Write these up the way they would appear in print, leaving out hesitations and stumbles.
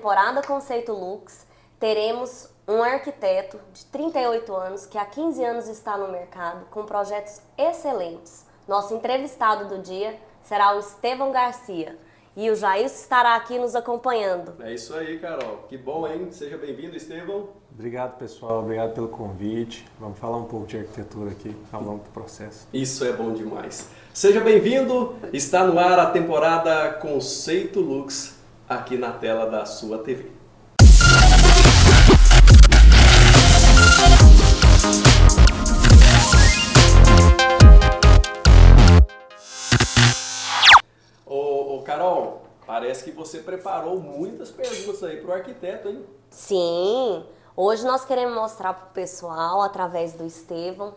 temporada Conceito Lux, teremos um arquiteto de 38 anos que há 15 anos está no mercado com projetos excelentes. Nosso entrevistado do dia será o Estevão Garcia e o Jailson estará aqui nos acompanhando. É isso aí, Carol. Que bom, hein? Seja bem-vindo, Estevão. Obrigado, pessoal. Obrigado pelo convite. Vamos falar um pouco de arquitetura aqui ao longo do processo. Isso é bom demais. Seja bem-vindo. Está no ar a temporada Conceito Lux aqui na tela da sua TV. Carol, parece que você preparou muitas perguntas aí para o arquiteto, hein? Sim, hoje nós queremos mostrar para o pessoal, através do Estevão,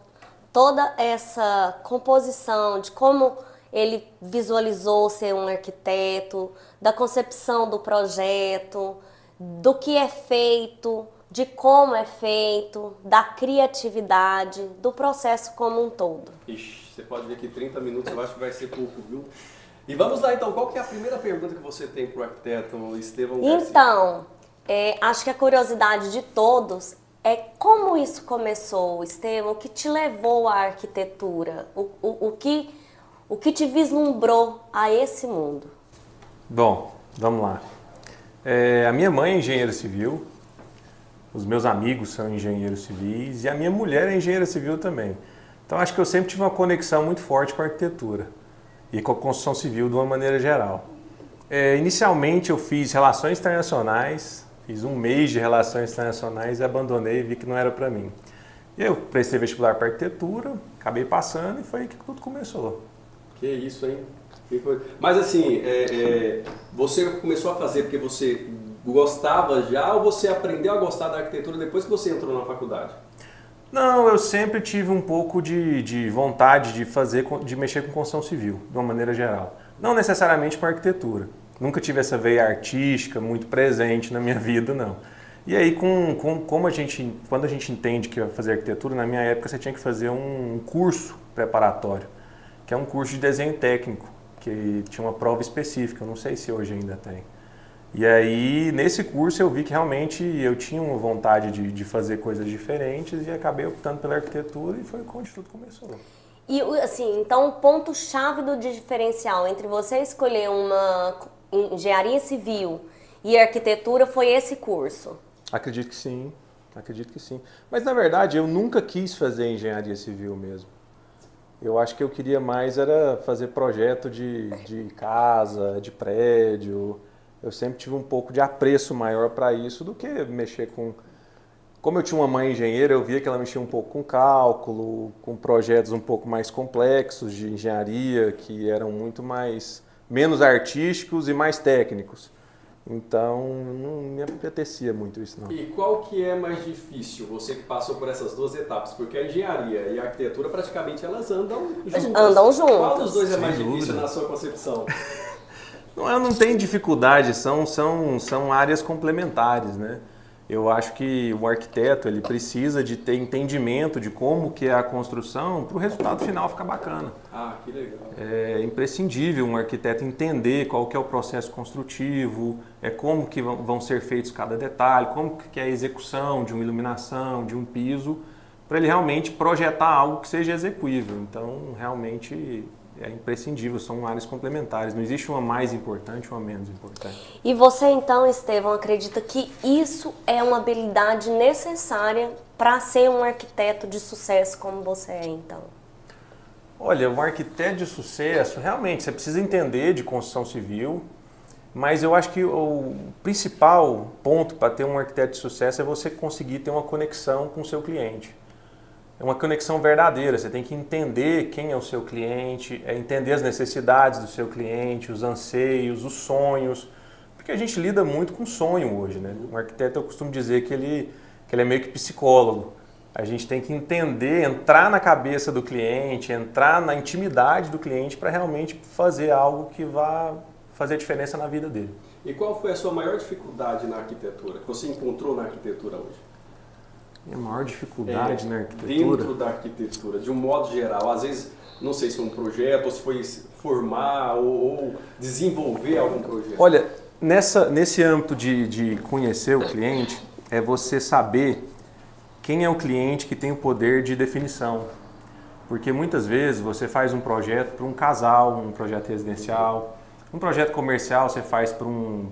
toda essa composição de como ele visualizou ser um arquiteto, da concepção do projeto, do que é feito, de como é feito, da criatividade, do processo como um todo. Ixi, você pode ver que 30 minutos eu acho que vai ser pouco, viu? E vamos lá então, qual que é a primeira pergunta que você tem para o arquiteto Estevão Garcia? Então, acho que a curiosidade de todos é como isso começou, Estevão, o que te levou à arquitetura, o que te vislumbrou a esse mundo? Bom, vamos lá. A minha mãe é engenheira civil, os meus amigos são engenheiros civis e a minha mulher é engenheira civil também. Então acho que eu sempre tive uma conexão muito forte com a arquitetura e com a construção civil de uma maneira geral. Inicialmente eu fiz relações internacionais, fiz um mês de relações internacionais e abandonei e vi que não era para mim. E eu prestei vestibular para arquitetura, acabei passando e foi aí que tudo começou. Que isso, hein? Mas assim, você começou a fazer porque você gostava já ou você aprendeu a gostar da arquitetura depois que você entrou na faculdade? Não, eu sempre tive um pouco de vontade de mexer com construção civil, de uma maneira geral. Não necessariamente com arquitetura. Nunca tive essa veia artística muito presente na minha vida, não. E aí, quando a gente entende que vai fazer arquitetura, na minha época você tinha que fazer um curso preparatório, que é um curso de desenho técnico, que tinha uma prova específica, eu não sei se hoje ainda tem. E aí, nesse curso, eu vi que realmente eu tinha uma vontade de fazer coisas diferentes e acabei optando pela arquitetura e foi onde tudo começou. E assim, então o ponto-chave do diferencial entre você escolher uma engenharia civil e arquitetura foi esse curso? Acredito que sim, acredito que sim. Mas na verdade eu nunca quis fazer engenharia civil mesmo. Eu acho que eu queria mais era fazer projeto de casa, de prédio. Eu sempre tive um pouco de apreço maior para isso do que mexer com... Como eu tinha uma mãe engenheira, eu via que ela mexia um pouco com cálculo, com projetos um pouco mais complexos de engenharia, que eram menos artísticos e mais técnicos. Então, não me apetecia muito isso, não. E qual que é mais difícil, você que passou por essas duas etapas? Porque a engenharia e a arquitetura, praticamente, elas andam juntas. Andam juntas. Qual dos dois é mais difícil na sua concepção? Não tem dificuldade, são áreas complementares, né? Eu acho que o arquiteto ele precisa de ter entendimento de como que é a construção para o resultado final ficar bacana. Ah, que legal. É imprescindível um arquiteto entender qual que é o processo construtivo, como que vão ser feitos cada detalhe, como que é a execução de uma iluminação, de um piso, para ele realmente projetar algo que seja execuível. Então, realmente... é imprescindível, são áreas complementares, não existe uma mais importante ou uma menos importante. E você então, Estevão, acredita que isso é uma habilidade necessária para ser um arquiteto de sucesso como você é então? Olha, um arquiteto de sucesso, realmente, você precisa entender de construção civil, mas eu acho que o principal ponto para ter um arquiteto de sucesso é você conseguir ter uma conexão com o seu cliente. É uma conexão verdadeira, você tem que entender quem é o seu cliente, entender as necessidades do seu cliente, os anseios, os sonhos, porque a gente lida muito com sonho hoje, né? Um arquiteto, eu costumo dizer que ele é meio que psicólogo. A gente tem que entender, entrar na cabeça do cliente, entrar na intimidade do cliente para realmente fazer algo que vá fazer diferença na vida dele. E qual foi a sua maior dificuldade na arquitetura, que você encontrou na arquitetura hoje? Minha maior dificuldade na arquitetura? Dentro da arquitetura, de um modo geral. Às vezes, não sei se foi um projeto, ou se foi formar ou desenvolver algum projeto. Olha, Nesse âmbito de conhecer o cliente, é você saber quem é o cliente que tem o poder de definição. Porque muitas vezes você faz um projeto para um casal, um projeto residencial, um projeto comercial você faz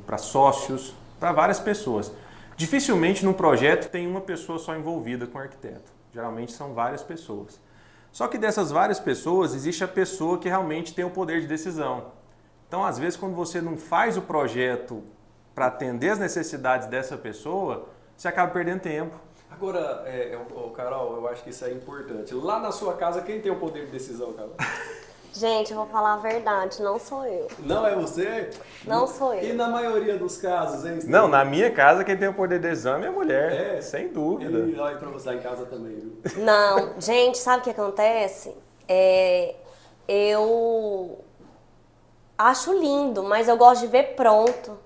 para sócios, para várias pessoas. Dificilmente num projeto tem uma pessoa só envolvida com o arquiteto. Geralmente são várias pessoas. Só que dessas várias pessoas existe a pessoa que realmente tem o poder de decisão. Então, às vezes, quando você não faz o projeto para atender as necessidades dessa pessoa, você acaba perdendo tempo. Agora, Carol, eu acho que isso é importante. Lá na sua casa, quem tem o poder de decisão, Carol? Gente, eu vou falar a verdade, não sou eu. Não é você? Não sou eu. E na maioria dos casos, hein? Não, na minha casa quem tem o poder de decisão é minha mulher, sem dúvida. E olha pra você lá em casa também, viu? Não, gente, sabe o que acontece? Eu acho lindo, mas eu gosto de ver pronto.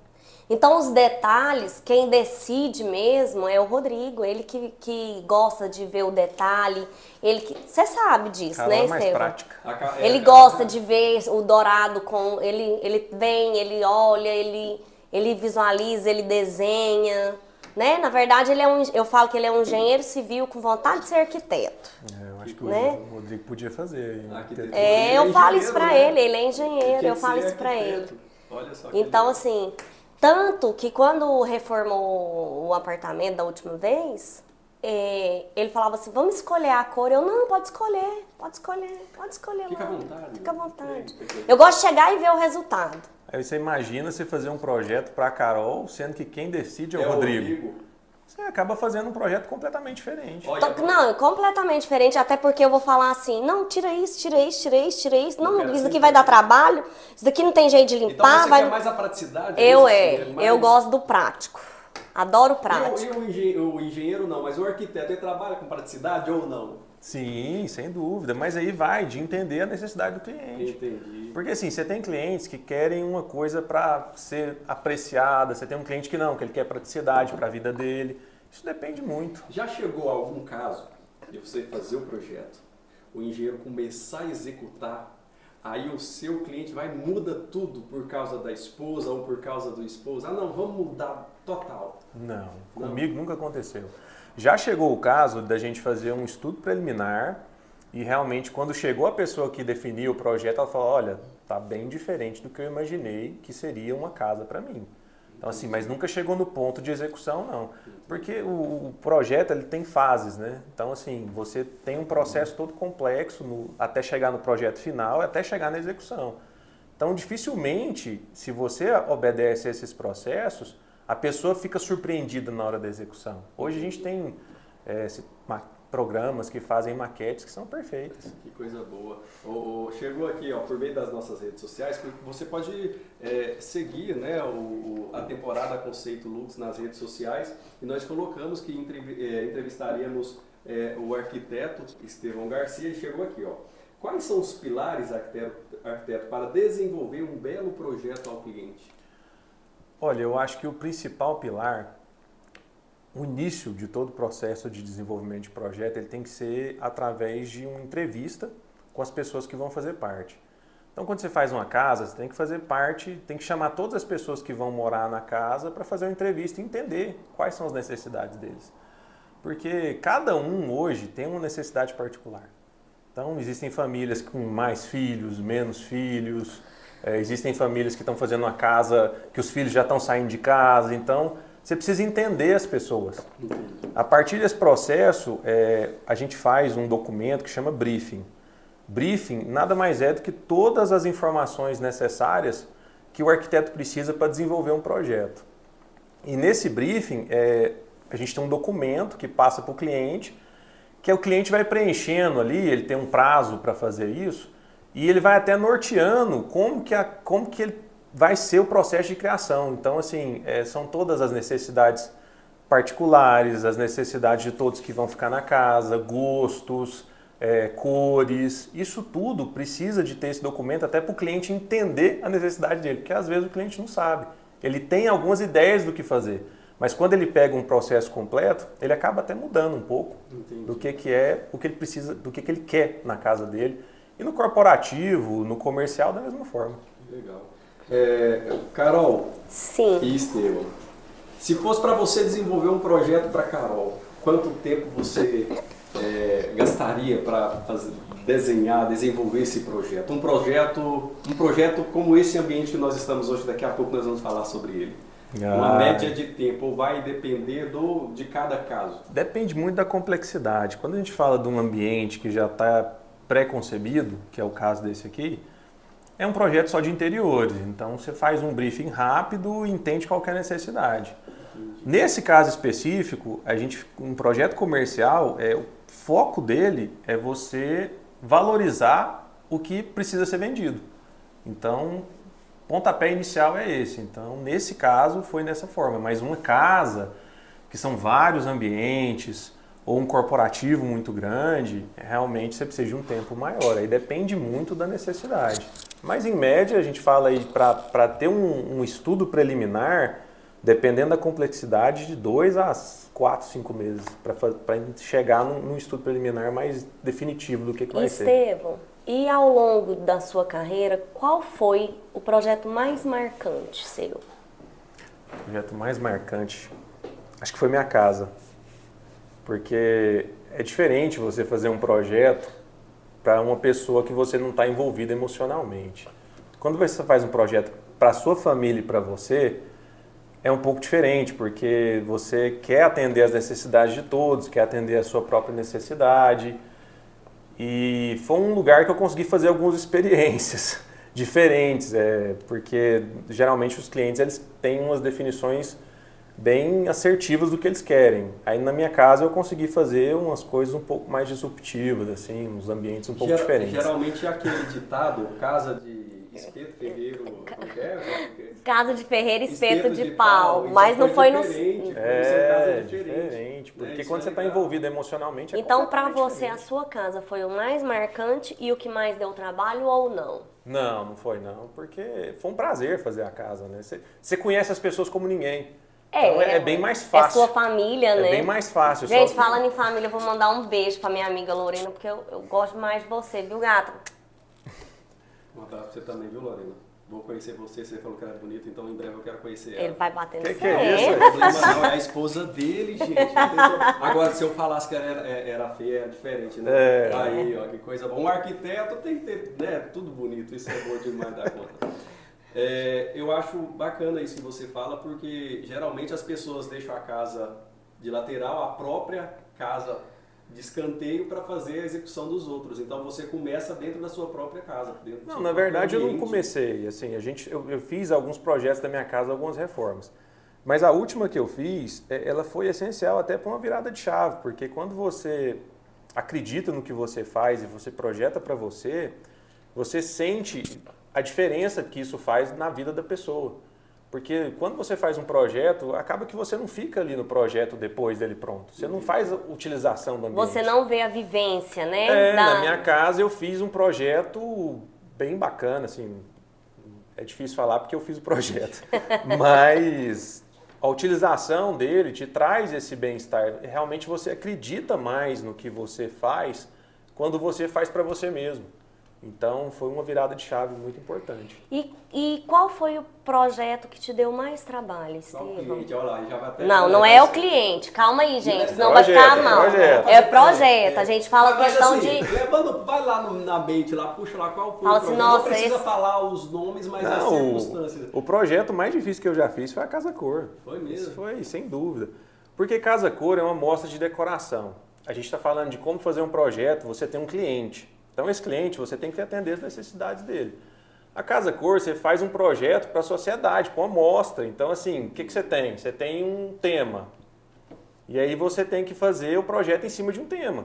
Então, os detalhes, quem decide mesmo é o Rodrigo, ele que gosta de ver o detalhe, você sabe disso, Carol né, é mais Estevam? prática. Ele gosta de ver o dourado, ele vem, ele olha, ele visualiza, ele desenha, né? Na verdade, eu falo que ele é um engenheiro civil com vontade de ser arquiteto. Eu acho que né? o Rodrigo podia fazer. Eu falo isso pra ele é engenheiro, eu falo isso pra arquiteto. ele. Olha só que Então, legal. assim, tanto que quando reformou o apartamento da última vez, ele falava assim, vamos escolher a cor. Eu, não, pode escolher. Fica à vontade. Fica à vontade. Tem. Eu gosto de chegar e ver o resultado. Aí você imagina você fazer um projeto para a Carol, sendo que quem decide é o Rodrigo. Você acaba fazendo um projeto completamente diferente. Olha, Não, completamente diferente, até porque eu vou falar assim, não, tira isso. Não, isso daqui vai dar trabalho, isso daqui não tem jeito de então limpar. você quer mais a praticidade? Eu gosto do prático. Adoro prático. E o engenheiro não, mas o arquiteto, ele trabalha com praticidade ou não? Sim, sem dúvida, mas aí vai de entender a necessidade do cliente. Entendi. Porque assim, você tem clientes que querem uma coisa para ser apreciada, você tem um cliente que ele quer praticidade para a vida dele. Isso depende muito. Já chegou a algum caso de você fazer o projeto, o engenheiro começar a executar, aí o seu cliente muda tudo por causa da esposa ou por causa do esposo? Ah, não, vamos mudar total. Não, comigo nunca aconteceu. Já chegou o caso da gente fazer um estudo preliminar e realmente quando chegou a pessoa que definiu o projeto, ela falou, olha, tá bem diferente do que eu imaginei que seria uma casa para mim. Então assim, mas nunca chegou no ponto de execução não, porque o projeto ele tem fases, né? Então assim, você tem um processo todo complexo até chegar no projeto final, até chegar na execução. Então dificilmente, se você obedece a esses processos, a pessoa fica surpreendida na hora da execução. Hoje a gente tem programas que fazem maquetes que são perfeitas. Que coisa boa. Chegou aqui, por meio das nossas redes sociais, você pode seguir, né, a temporada Conceito Lux nas redes sociais e nós colocamos que entrevistaríamos o arquiteto Estevam Garcia e chegou aqui, Quais são os pilares, arquiteto, para desenvolver um belo projeto ao cliente? Olha, eu acho que o principal pilar, o início de todo o processo de desenvolvimento de projeto, ele tem que ser através de uma entrevista com as pessoas que vão fazer parte. Então, quando você faz uma casa, você tem que fazer parte, tem que chamar todas as pessoas que vão morar na casa para fazer uma entrevista e entender quais são as necessidades deles. Porque cada um hoje tem uma necessidade particular. Então, existem famílias com mais filhos, menos filhos, existem famílias que estão fazendo uma casa que os filhos já estão saindo de casa, então você precisa entender as pessoas. A partir desse processo, a gente faz um documento que chama briefing. Briefing nada mais é do que todas as informações necessárias que o arquiteto precisa para desenvolver um projeto. E nesse briefing, a gente tem um documento que passa para o cliente, que o cliente vai preenchendo ali, ele tem um prazo para fazer isso, e ele vai até norteando como que ele vai ser o processo de criação. Então, assim, são todas as necessidades particulares, as necessidades de todos que vão ficar na casa, gostos, cores, isso tudo precisa de ter esse documento até para o cliente entender a necessidade dele, porque às vezes o cliente não sabe. Ele tem algumas ideias do que fazer, mas quando ele pega um processo completo, ele acaba até mudando um pouco do que o que ele precisa, do que ele quer na casa dele. E no corporativo, no comercial, da mesma forma. Legal. Carol Sim. e Estevão, se fosse para você desenvolver um projeto para Carol, quanto tempo você gastaria para desenhar, desenvolver esse projeto? Um projeto como esse ambiente que nós estamos hoje, daqui a pouco nós vamos falar sobre ele. Uma média de tempo, ou vai depender de cada caso? Depende muito da complexidade. Quando a gente fala de um ambiente que já está pré-concebido, que é o caso desse aqui, é um projeto só de interiores. Então você faz um briefing rápido e entende qual que é a necessidade. Nesse caso específico, um projeto comercial, o foco dele é você valorizar o que precisa ser vendido. Então, pontapé inicial é esse. Então, nesse caso, foi dessa forma. Mas uma casa, que são vários ambientes, ou um corporativo muito grande, realmente você precisa de um tempo maior. Aí depende muito da necessidade. Mas, em média, a gente fala aí, para ter um estudo preliminar, dependendo da complexidade, de 2 a 4, 5 meses, para chegar num estudo preliminar mais definitivo do que vai ser. Estevão, e ao longo da sua carreira, qual foi o projeto mais marcante seu? O projeto mais marcante, acho que foi minha casa. Porque é diferente você fazer um projeto para uma pessoa que você não está envolvido emocionalmente. Quando você faz um projeto para a sua família e para você, é um pouco diferente, porque você quer atender as necessidades de todos, quer atender a sua própria necessidade. E foi um lugar que eu consegui fazer algumas experiências diferentes, porque geralmente os clientes eles têm umas definições bem assertivas do que eles querem. Aí na minha casa eu consegui fazer umas coisas um pouco mais disruptivas, assim, uns ambientes um pouco diferentes. Geralmente é aquele ditado, casa de espeto, ferreiro... Casa de ferreiro, espeto de pau. Mas não foi no... É diferente, porque quando você está envolvido emocionalmente... Então, para você, a sua casa foi o mais marcante e o que mais deu trabalho ou não? Não foi não, porque foi um prazer fazer a casa, né? Você conhece as pessoas como ninguém. Então é bem mais fácil. É sua família, né? É bem mais fácil. Gente, falando em família, eu vou mandar um beijo pra minha amiga Lorena, porque eu gosto mais de você, viu, gata? Um abraço pra você também, viu, Lorena? Vou conhecer você falou que era bonita, então em breve eu quero conhecer ela. Ele vai bater no que é isso? Não, é a esposa dele, gente. Agora, se eu falasse que ela era feia, era diferente, né? Aí, ó, que coisa boa. Um arquiteto tem que ter, né, tudo bonito, isso é bom demais da conta. Eu acho bacana isso que você fala, porque geralmente as pessoas deixam a casa de lateral, a própria casa de escanteio para fazer a execução dos outros. Então você começa dentro da sua própria casa. Não, na verdade eu não comecei. Assim, eu fiz alguns projetos da minha casa, algumas reformas. Mas a última que eu fiz, ela foi essencial até para uma virada de chave, porque quando você acredita no que você faz e você projeta para você sente a diferença que isso faz na vida da pessoa. Porque quando você faz um projeto, acaba que você não fica ali no projeto depois dele pronto. Você não faz a utilização do ambiente. Você não vê a vivência, né? Na minha casa eu fiz um projeto bem bacana, assim. É difícil falar porque eu fiz o projeto. Mas a utilização dele te traz esse bem-estar. Realmente você acredita mais no que você faz quando você faz para você mesmo. Então, foi uma virada de chave muito importante. E qual foi o projeto que te deu mais trabalho, Estevão? Cliente, olha lá, já vai até não é o cliente. Calma aí, gente, senão vai ficar mal. É projeto. A gente fala questão assim, de... Vai lá na mente, lá, puxa lá qual foi fala o projeto. Assim, nossa, não precisa falar os nomes, mas as circunstâncias. O projeto mais difícil que eu já fiz foi a Casa Cor. Foi mesmo? Isso foi, sem dúvida. Porque Casa Cor é uma mostra de decoração. A gente está falando de como fazer um projeto, você tem um cliente. Então, esse cliente, você tem que atender as necessidades dele. A Casa Cor, você faz um projeto para a sociedade, para uma amostra. Então, assim, o que você tem? Você tem um tema. E aí você tem que fazer o projeto em cima de um tema.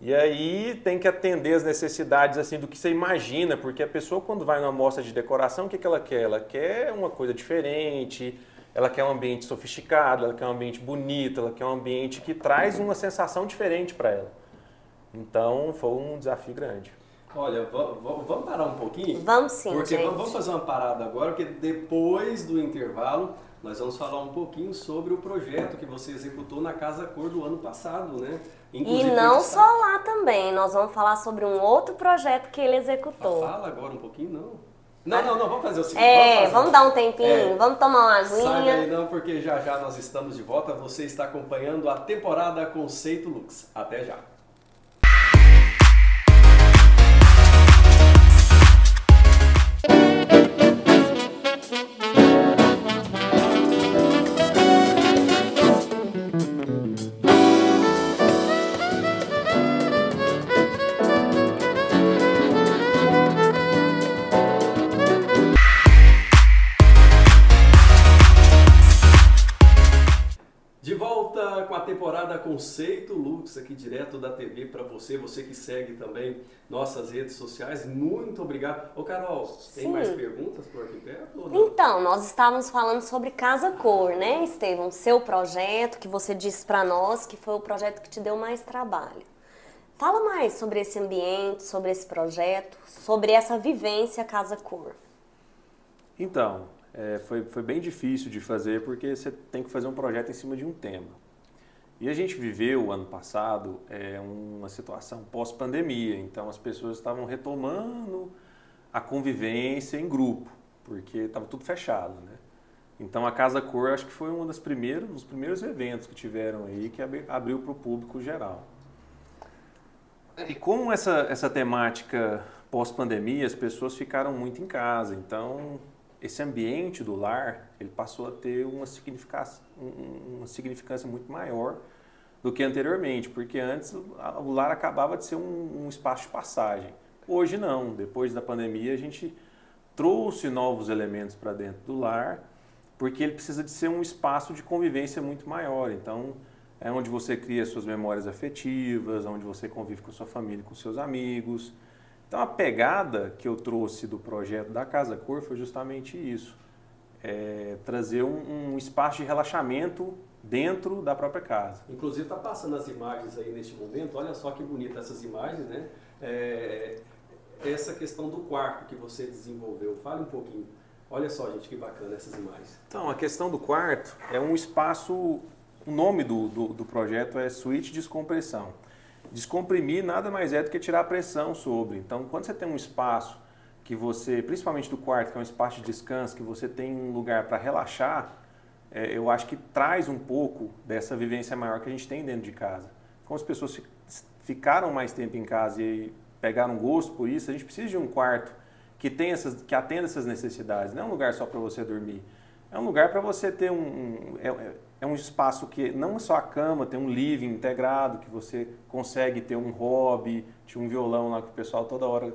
E aí tem que atender as necessidades assim, do que você imagina, porque a pessoa, quando vai numa amostra de decoração, o que ela quer? Ela quer uma coisa diferente, ela quer um ambiente sofisticado, ela quer um ambiente bonito, ela quer um ambiente que traz uma sensação diferente para ela. Então, foi um desafio grande. Olha, vamos parar um pouquinho? Vamos sim, porque gente. Vamos fazer uma parada agora, porque depois do intervalo, nós vamos falar um pouquinho sobre o projeto que você executou na Casa Cor do ano passado, né? Inclusive, e não só lá também, nós vamos falar sobre um outro projeto que ele executou. Fala agora um pouquinho, não. Não, vamos fazer o seguinte. Vamos dar um tempinho, vamos tomar uma aguinha. Sai daí não, porque já já nós estamos de volta. Você está acompanhando a temporada Conceito Lux. Até já. Com a temporada Conceito Lux aqui direto da TV para você que segue também nossas redes sociais, muito obrigado. Ô Carol, tem mais perguntas para o arquiteto? Ou não? Então, nós estávamos falando sobre Casa Cor, né, Estevão? Seu projeto, que você disse para nós que foi o projeto que te deu mais trabalho. Fala mais sobre esse ambiente, sobre esse projeto, sobre essa vivência Casa Cor. Então, foi bem difícil de fazer porque você tem que fazer um projeto em cima de um tema. E a gente viveu, ano passado, uma situação pós-pandemia, então as pessoas estavam retomando a convivência em grupo, porque estava tudo fechado, né? Então a Casa Cor acho que foi um dos primeiros eventos que tiveram aí, que abriu para o público geral. E como essa temática pós-pandemia, as pessoas ficaram muito em casa, então esse ambiente do lar, ele passou a ter uma significância muito maior do que anteriormente, porque antes o lar acabava de ser um espaço de passagem. Hoje não, depois da pandemia a gente trouxe novos elementos para dentro do lar, porque ele precisa de ser um espaço de convivência muito maior. Então, é onde você cria suas memórias afetivas, onde você convive com sua família, com seus amigos. Então a pegada que eu trouxe do projeto da Casa Cor foi justamente isso, trazer um espaço de relaxamento dentro da própria casa. Inclusive está passando as imagens aí neste momento, olha só que bonita essas imagens, né? Essa questão do quarto que você desenvolveu, fale um pouquinho. Olha só, gente, que bacana essas imagens. Então, a questão do quarto é um espaço, o nome do projeto é Suíte Descompressão. Descomprimir nada mais é do que tirar a pressão sobre. Então, quando você tem um espaço que você, principalmente do quarto, que é um espaço de descanso, que você tem um lugar para relaxar, eu acho que traz um pouco dessa vivência maior que a gente tem dentro de casa. Como as pessoas ficaram mais tempo em casa e pegaram gosto por isso, a gente precisa de um quarto que atenda essas necessidades. Não é um lugar só para você dormir. É um lugar para você ter é um espaço que não é só a cama, tem um living integrado, que você consegue ter um hobby, tinha um violão lá que o pessoal toda hora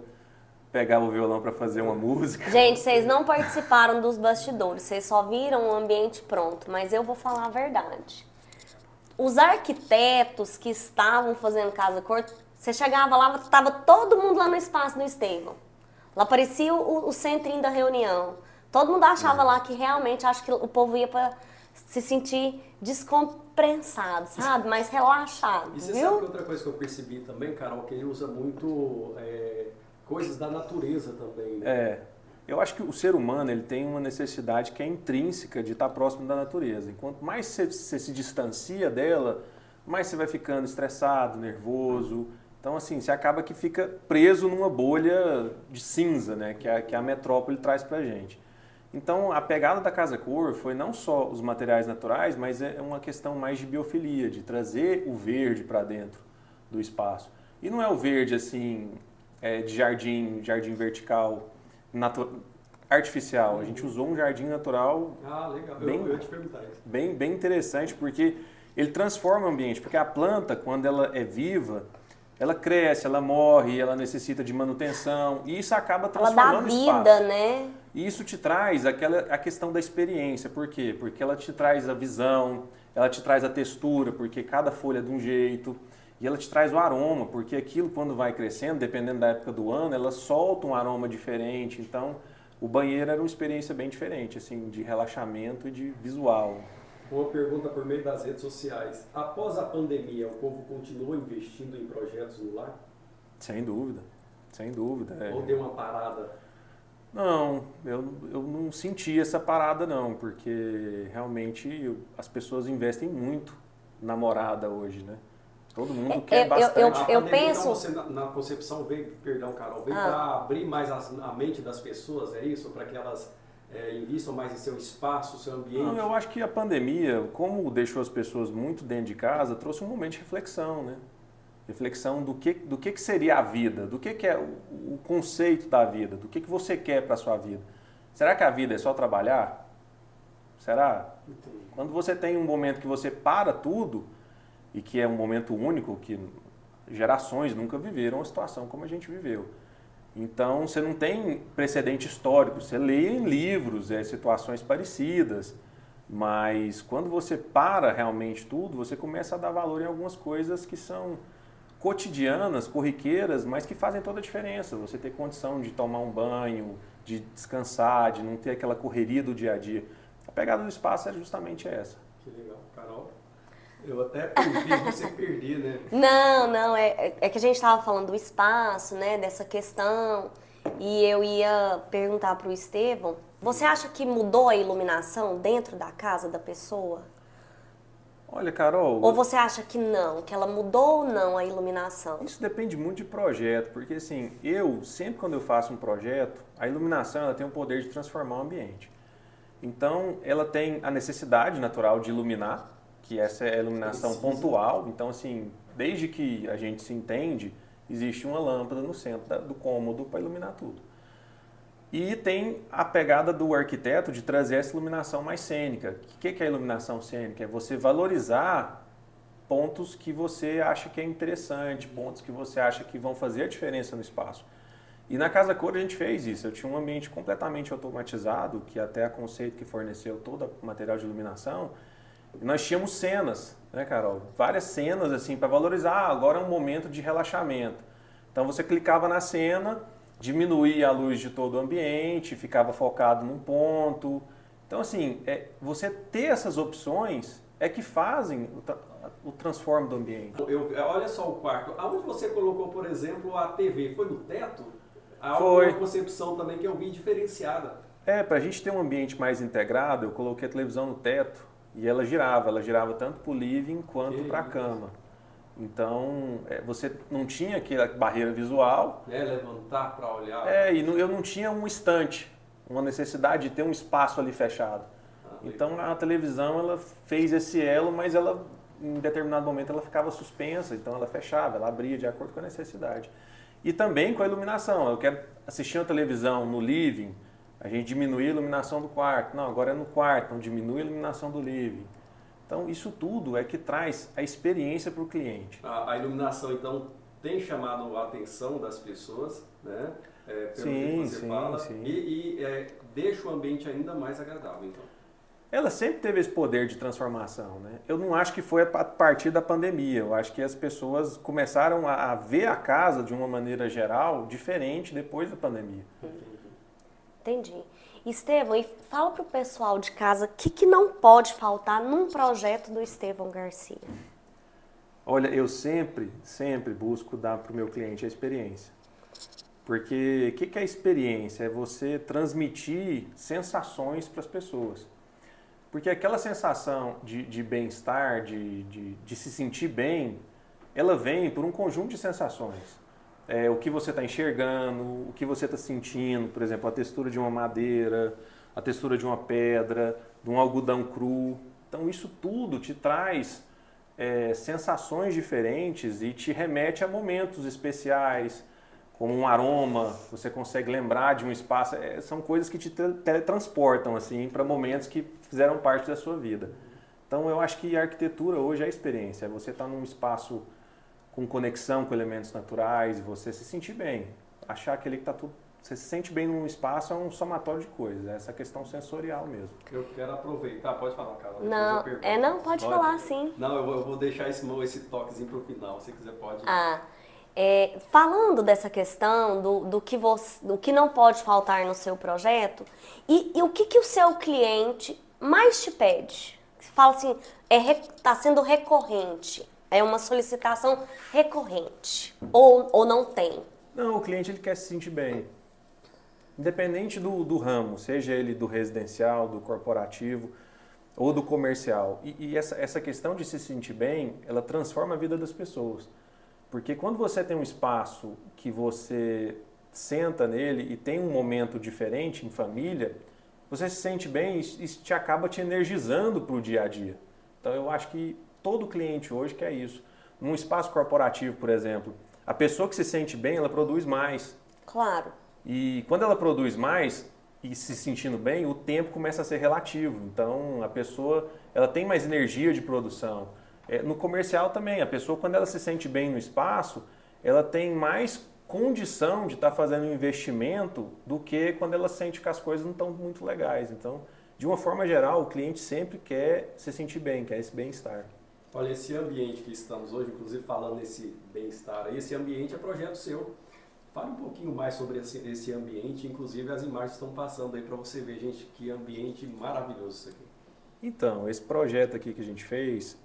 pegava o violão para fazer uma música. Gente, vocês não participaram dos bastidores, vocês só viram o ambiente pronto, mas eu vou falar a verdade. Os arquitetos que estavam fazendo Casa Cor, você chegava lá, estava todo mundo lá no espaço do Estevão. Lá parecia o centrinho da reunião. Todo mundo achava lá que realmente, acho que o povo ia para se sentir descompensado, sabe? Mais relaxado, E você viu? sabe que outra coisa que eu percebi também, Carol, que ele usa muito coisas da natureza também, né? Eu acho que o ser humano ele tem uma necessidade que é intrínseca de estar próximo da natureza. Enquanto mais você se distancia dela, mais você vai ficando estressado, nervoso. Então, assim, você acaba que fica preso numa bolha de cinza, né? Que a metrópole traz pra gente. Então, a pegada da Casa Cor foi não só os materiais naturais, mas é uma questão mais de biofilia, de trazer o verde para dentro do espaço. E não é o verde, assim, de jardim vertical, artificial. A gente usou um jardim natural. Ah, legal. Bem, eu ia te perguntar isso. Bem interessante, porque ele transforma o ambiente. Porque a planta, quando ela é viva, ela cresce, ela morre, ela necessita de manutenção. E isso acaba transformando o espaço. Ela dá vida, né? E isso te traz a questão da experiência. Por quê? Porque ela te traz a visão, ela te traz a textura, porque cada folha é de um jeito. E ela te traz o aroma, porque aquilo quando vai crescendo, dependendo da época do ano, ela solta um aroma diferente. Então, o banheiro era uma experiência bem diferente, assim, de relaxamento e de visual. Uma pergunta por meio das redes sociais. Após a pandemia, o povo continua investindo em projetos no lar? Sem dúvida, sem dúvida. Ou deu uma parada? Não, eu não senti essa parada não, porque realmente as pessoas investem muito na morada hoje, né? Todo mundo quer bastante. Eu penso... Então você, na concepção, veio, perdão, Carol, veio para abrir mais a mente das pessoas, é isso? Para que elas invistam mais em seu espaço, seu ambiente? Não, eu acho que a pandemia, como deixou as pessoas muito dentro de casa, trouxe um momento de reflexão, né? Reflexão do que seria a vida, do que é o conceito da vida, do que você quer para a sua vida. Será que a vida é só trabalhar? Será? Entendi. Quando você tem um momento que você para tudo, e que é um momento único, que gerações nunca viveram uma situação como a gente viveu. Então, você não tem precedente histórico, você lê em livros situações parecidas, mas quando você para realmente tudo, você começa a dar valor em algumas coisas que são cotidianas, corriqueiras, mas que fazem toda a diferença. Você ter condição de tomar um banho, de descansar, de não ter aquela correria do dia a dia. A pegada do espaço é justamente essa. Que legal. Carol? Eu até perdi, você perdi, né? Não, é que a gente estava falando do espaço, né, dessa questão, e eu ia perguntar para o Estevão, você acha que mudou a iluminação dentro da casa da pessoa? Olha, Carol... Ou você acha que não, que ela mudou ou não a iluminação? Isso depende muito de projeto, porque assim, sempre quando eu faço um projeto, a iluminação ela tem o poder de transformar o ambiente. Então, ela tem a necessidade natural de iluminar, que essa é a iluminação pontual. Então, assim, desde que a gente se entende, existe uma lâmpada no centro do cômodo para iluminar tudo. E tem a pegada do arquiteto de trazer essa iluminação mais cênica. O que é a iluminação cênica? É você valorizar pontos que você acha que é interessante, pontos que você acha que vão fazer a diferença no espaço. E na Casa Cor a gente fez isso. Eu tinha um ambiente completamente automatizado, que até a Conceito que forneceu todo o material de iluminação. E nós tínhamos cenas, né, Carol? Várias cenas assim para valorizar. Agora é um momento de relaxamento. Então você clicava na cena, diminuía a luz de todo o ambiente, ficava focado num ponto. Então assim, você ter essas opções é que fazem o transformo do ambiente. Olha só o quarto. Aonde você colocou, por exemplo, a TV? Foi no teto? Foi. Uma concepção também que eu vi diferenciada. Para a gente ter um ambiente mais integrado, eu coloquei a televisão no teto e ela girava tanto para o living quanto para a cama. Então, você não tinha aquela barreira visual. Levantar para olhar. Eu não tinha um estante, uma necessidade de ter um espaço ali fechado. Então, a televisão ela fez esse elo, mas ela, em determinado momento ela ficava suspensa, então ela fechava, ela abria de acordo com a necessidade. E também com a iluminação. Eu quero assistir uma televisão no living, a gente diminui a iluminação do quarto. Não, agora é no quarto, então diminui a iluminação do living. Então isso tudo é que traz a experiência para o cliente. A iluminação, então, tem chamado a atenção das pessoas, né? Pelo que você fala, sim. E deixa o ambiente ainda mais agradável, então. Ela sempre teve esse poder de transformação, né? Eu não acho que foi a partir da pandemia. Eu acho que as pessoas começaram a ver a casa de uma maneira geral diferente depois da pandemia. Entendi. Estevão, e fala para o pessoal de casa o que não pode faltar num projeto do Estevão Garcia. Olha, eu sempre busco dar para o meu cliente a experiência. Porque o que é a experiência? É você transmitir sensações para as pessoas. Porque aquela sensação de bem-estar, de se sentir bem, ela vem por um conjunto de sensações. O que você está enxergando, o que você está sentindo, por exemplo, a textura de uma madeira, a textura de uma pedra, de um algodão cru. Então isso tudo te traz sensações diferentes e te remete a momentos especiais, como um aroma, você consegue lembrar de um espaço. São coisas que te teletransportam assim, para momentos que fizeram parte da sua vida. Então eu acho que a arquitetura hoje é a experiência, você está num espaço com conexão com elementos naturais, você se sentir bem. Achar que ele está tudo... Você se sente bem num espaço é um somatório de coisas, é essa questão sensorial mesmo. Eu quero aproveitar, pode falar, Carol. Não, pode falar sim. Não, eu vou deixar esse toquezinho para o final, se quiser pode. Falando dessa questão do que não pode faltar no seu projeto, e o que o seu cliente mais te pede? Você fala assim, está sendo recorrente, é uma solicitação recorrente, ou não tem? Não, o cliente ele quer se sentir bem. Independente do ramo, seja ele do residencial, do corporativo, ou do comercial. E essa questão de se sentir bem, ela transforma a vida das pessoas. Porque quando você tem um espaço que você senta nele e tem um momento diferente em família, você se sente bem e isso te acaba te energizando para o dia a dia. Então eu acho que todo cliente hoje quer isso. Num espaço corporativo, por exemplo, a pessoa que se sente bem, ela produz mais. Claro. E quando ela produz mais e se sentindo bem, o tempo começa a ser relativo. Então a pessoa ela tem mais energia de produção. No comercial também, a pessoa quando ela se sente bem no espaço, ela tem mais condição de estar fazendo um investimento do que quando ela sente que as coisas não estão muito legais. Então, de uma forma geral, o cliente sempre quer se sentir bem, quer esse bem-estar. Olha, esse ambiente que estamos hoje, inclusive falando nesse bem-estar, esse ambiente é projeto seu. Fale um pouquinho mais sobre esse ambiente, inclusive as imagens estão passando aí para você ver, gente, que ambiente maravilhoso isso aqui. Então, esse projeto aqui que a gente fez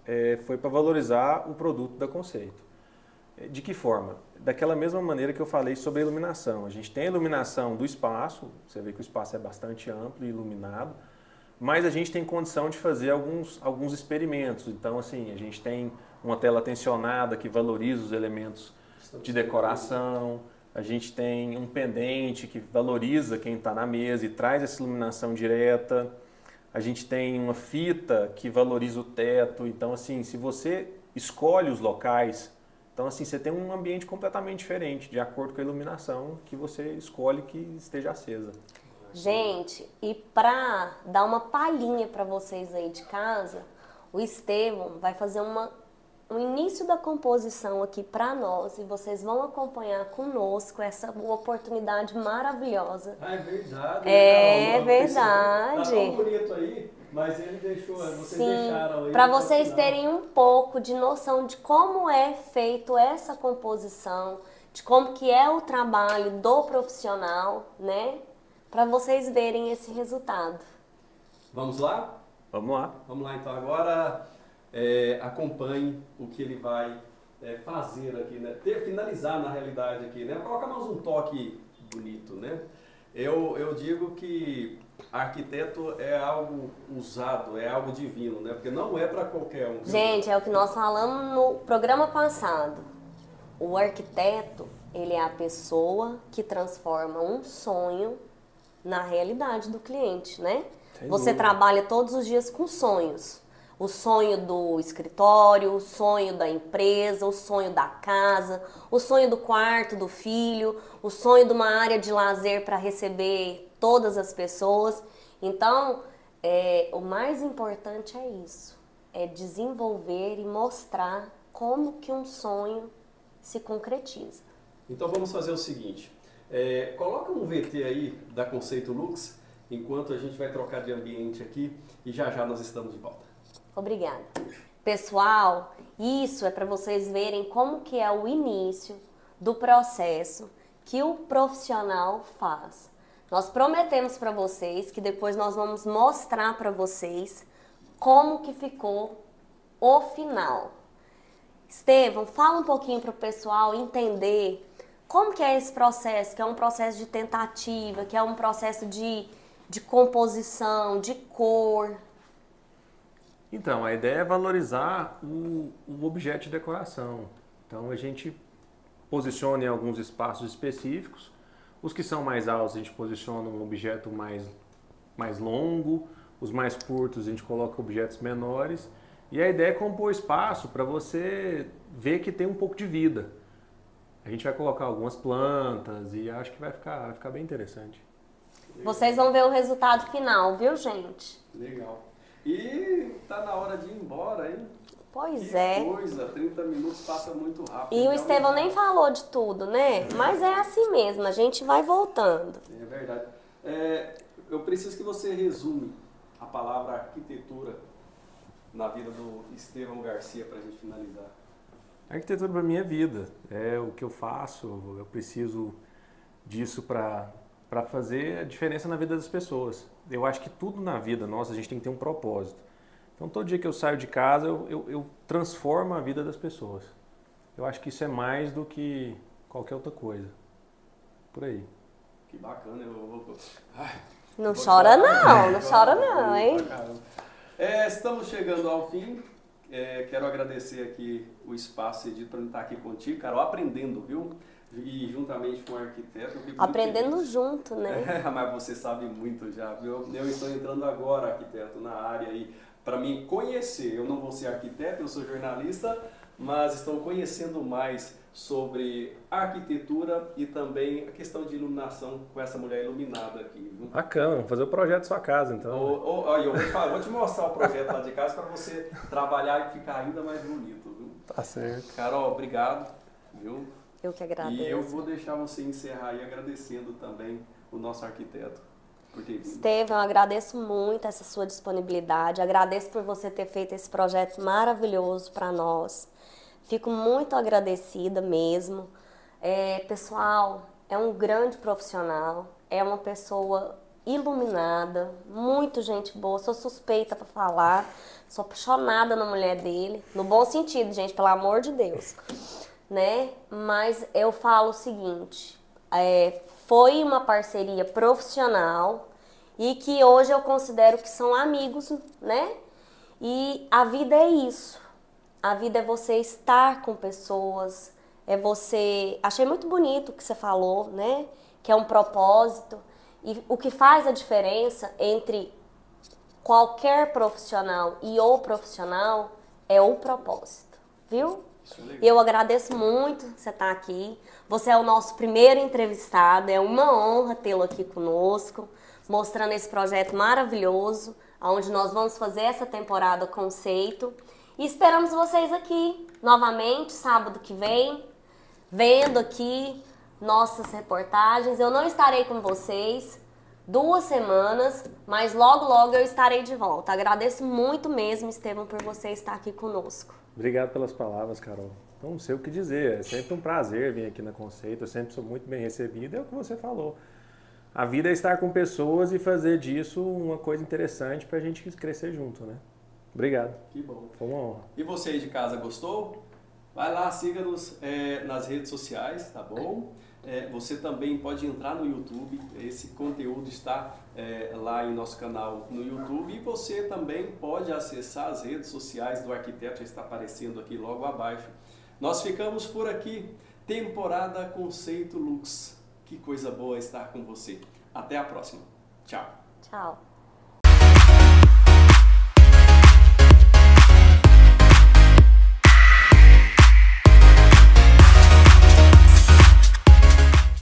foi para valorizar o produto da Conceito. De que forma? Daquela mesma maneira que eu falei sobre a iluminação. A gente tem a iluminação do espaço, você vê que o espaço é bastante amplo e iluminado, mas a gente tem condição de fazer alguns experimentos. Então, assim, a gente tem uma tela tensionada que valoriza os elementos de decoração, a gente tem um pendente que valoriza quem está na mesa e traz essa iluminação direta. A gente tem uma fita que valoriza o teto. Então, assim, se você escolhe os locais, então, assim, você tem um ambiente completamente diferente, de acordo com a iluminação que você escolhe que esteja acesa. Gente, e para dar uma palhinha para vocês aí de casa, o Estevão vai fazer um início da composição aqui para nós e vocês vão acompanhar conosco essa oportunidade maravilhosa. Ah, é verdade. É verdade. Tá tão bonito aí, mas ele deixou, vocês deixaram aí. Para vocês terem um pouco de noção de como é feito essa composição, de como que é o trabalho do profissional, né? Para vocês verem esse resultado. Vamos lá? Vamos lá. Vamos lá, então. Agora acompanhe o que ele vai fazer aqui, né? Finalizar na realidade aqui, né? Colocar mais um toque bonito, né? Eu digo que arquiteto é algo usado, é algo divino, né? Porque não é para qualquer um. Gente, é o que nós falamos no programa passado. O arquiteto, ele é a pessoa que transforma um sonho na realidade do cliente, né? Você trabalha todos os dias com sonhos. O sonho do escritório, o sonho da empresa, o sonho da casa, o sonho do quarto do filho, o sonho de uma área de lazer para receber todas as pessoas. Então, o mais importante é isso, é desenvolver e mostrar como que um sonho se concretiza. Então vamos fazer o seguinte, coloca um VT aí da Conceito Lux, enquanto a gente vai trocar de ambiente aqui e já já nós estamos de volta. Obrigada. Pessoal, isso é para vocês verem como que é o início do processo que o profissional faz. Nós prometemos para vocês que depois nós vamos mostrar para vocês como que ficou o final. Estevão, fala um pouquinho para o pessoal entender como que é esse processo, que é um processo de tentativa, que é um processo de composição, de cor. Então, a ideia é valorizar o objeto de decoração. Então, a gente posiciona em alguns espaços específicos. Os que são mais altos, a gente posiciona um objeto mais longo. Os mais curtos, a gente coloca objetos menores. E a ideia é compor espaço para você ver que tem um pouco de vida. A gente vai colocar algumas plantas e acho que vai ficar bem interessante. Vocês vão ver o resultado final, viu, gente? Legal. E tá na hora de ir embora, hein? Pois que é. Coisa, 30 minutos passa muito rápido. E o Estevão nem falou de tudo, né? Mas é assim mesmo, a gente vai voltando. É verdade. Eu preciso que você resume a palavra arquitetura na vida do Estevão Garcia para a gente finalizar. A arquitetura para mim é vida, é o que eu faço, eu preciso disso para fazer a diferença na vida das pessoas. Eu acho que tudo na vida nossa a gente tem que ter um propósito. Então todo dia que eu saio de casa eu transformo a vida das pessoas. Eu acho que isso é mais do que qualquer outra coisa. Por aí. Que bacana, Não chora não, não chora não, hein? Estamos chegando ao fim. Quero agradecer aqui o espaço cedido para estar aqui contigo, Carol, aprendendo, viu? E juntamente com o arquiteto. Aprendendo junto, né? Mas você sabe muito já, viu? Eu estou entrando agora, arquiteto, na área aí, para me conhecer. Eu não vou ser arquiteto, eu sou jornalista, mas estou conhecendo mais sobre arquitetura e também a questão de iluminação com essa mulher iluminada aqui, viu? Bacana, vamos fazer o projeto da sua casa, então. Eu vou te mostrar o projeto lá de casa para você trabalhar e ficar ainda mais bonito, viu? Tá certo. Carol, obrigado, viu? Eu que agradeço. E eu vou deixar você encerrar aí agradecendo também o nosso arquiteto por ter vindo. Estevão, eu agradeço muito essa sua disponibilidade, agradeço por você ter feito esse projeto maravilhoso para nós. Fico muito agradecida mesmo. Pessoal, é um grande profissional, é uma pessoa iluminada, muito gente boa, sou suspeita para falar, sou apaixonada na mulher dele, no bom sentido, gente, pelo amor de Deus. Né? Mas eu falo o seguinte, foi uma parceria profissional e que hoje eu considero que são amigos, né? E a vida é isso, a vida é você estar com pessoas, achei muito bonito o que você falou, né? Que é um propósito, e o que faz a diferença entre qualquer profissional e o profissional é o propósito, viu? Eu agradeço muito você estar aqui. Você é o nosso primeiro entrevistado. É uma honra tê-lo aqui conosco, mostrando esse projeto maravilhoso, onde nós vamos fazer essa temporada conceito. E esperamos vocês aqui novamente, sábado que vem, vendo aqui nossas reportagens. Eu não estarei com vocês 2 semanas, mas logo, logo eu estarei de volta. Agradeço muito mesmo, Estevão, por você estar aqui conosco. Obrigado pelas palavras, Carol. Não sei o que dizer, é sempre um prazer vir aqui na Conceito, eu sempre sou muito bem recebido, é o que você falou. A vida é estar com pessoas e fazer disso uma coisa interessante para a gente crescer junto, né? Obrigado. Que bom. Foi uma honra. E você aí de casa, gostou? Vai lá, siga-nos nas redes sociais, tá bom? Você também pode entrar no YouTube, esse conteúdo está lá em nosso canal no YouTube, e você também pode acessar as redes sociais do arquiteto, já está aparecendo aqui logo abaixo. Nós ficamos por aqui, temporada Conceito Lux. Que coisa boa estar com você. Até a próxima. Tchau. Tchau.